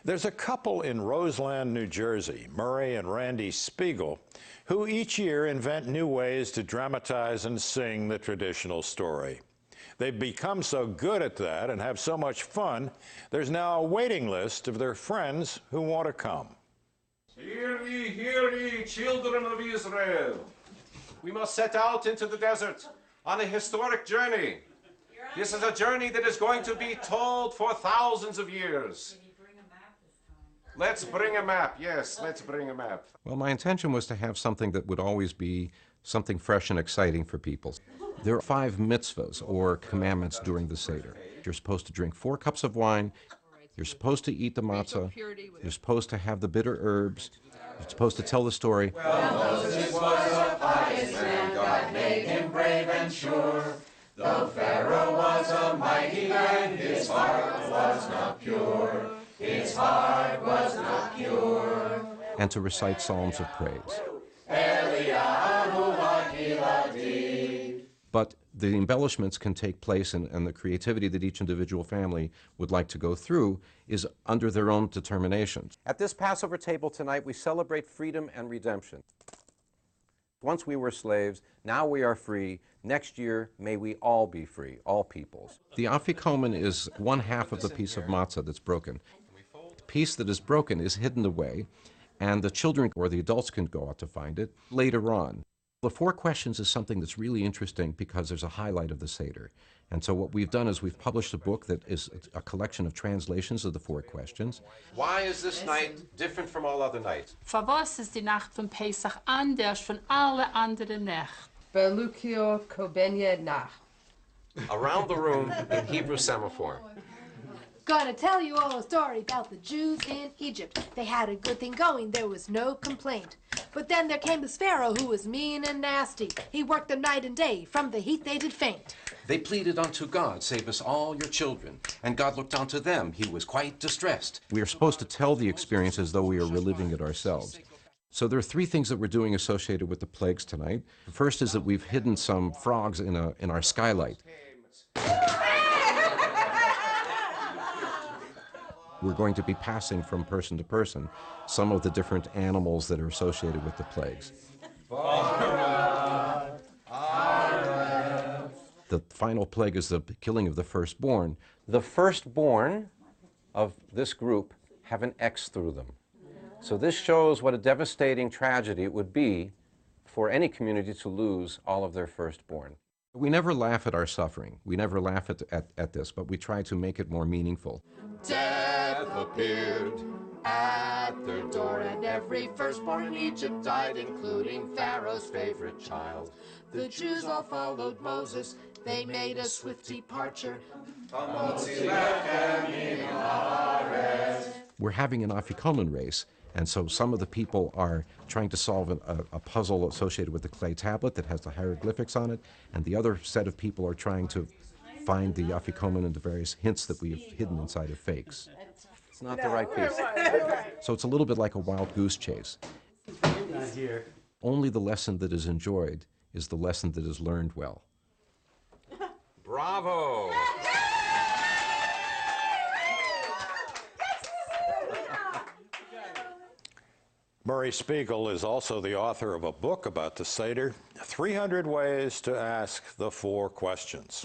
There's a couple in Roseland, New Jersey, Murray and Randi Spiegel, who each year invent new ways to dramatize and sing the traditional story. They've become so good at that and have so much fun, there's now a waiting list of their friends who want to come. Hear ye, children of Israel. We must set out into the desert on a historic journey. This is a journey that is going to be told for thousands of years. Let's bring a map. Yes, let's bring a map. Well, my intention was to have something that would always be something fresh and exciting for people. There are 5 mitzvahs, or commandments, during the Seder. You're supposed to drink 4 cups of wine. You're supposed to eat the matzah. You're supposed to have the bitter herbs. You're supposed to tell the story. Well, Moses was a pious man. God made him brave and sure. Though Pharaoh was a mighty man, his heart was not pure. His heart was not pure. And to recite psalms of praise. But the embellishments can take place, and the creativity that each individual family would like to go through is under their own determination. At this Passover table tonight, we celebrate freedom and redemption. Once we were slaves, now we are free. Next year, may we all be free, all peoples. The Afikomen is 1/2 of the piece of matzah that's broken. The piece that is broken is hidden away, and the children or the adults can go out to find it later on. The 4 questions is something that's really interesting because there's a highlight of the Seder. And so what we've done is we've published a book that is a collection of translations of the 4 questions. Why is this night different from all other nights? Für was ist die Nacht von Pesach anders von alle anderen Nächten? Belukio Kobenye Nacht. Around the room in Hebrew semaphore. Gonna tell you all a story about the Jews in Egypt. They had a good thing going, there was no complaint. But then there came this Pharaoh who was mean and nasty. He worked them night and day, from the heat they did faint. They pleaded unto God, save us all your children. And God looked unto them, he was quite distressed. We are supposed to tell the experience as though we are reliving it ourselves. So there are 3 things that we're doing associated with the plagues tonight. The first is that we've hidden some frogs in our skylight. We're going to be passing from person to person some of the different animals that are associated with the plagues. The final plague is the killing of the firstborn. The firstborn of this group have an X through them. So this shows what a devastating tragedy it would be for any community to lose all of their firstborn. We never laugh at our suffering. We never laugh at this, but we try to make it more meaningful. Death appeared at their door, and every firstborn in Egypt died, including Pharaoh's favorite child. The Jews all followed Moses. They made a swift departure. We're having an Afikomen race, and so some of the people are trying to solve a puzzle associated with the clay tablet that has the hieroglyphics on it, and the other set of people are trying to find the Afikomen and the various hints that we have hidden inside of fakes. It's not the right piece. So it's a little bit like a wild goose chase. Only the lesson that is enjoyed is the lesson that is learned well. Bravo! Murray Spiegel is also the author of a book about the Seder, 300 Ways to Ask the 4 Questions.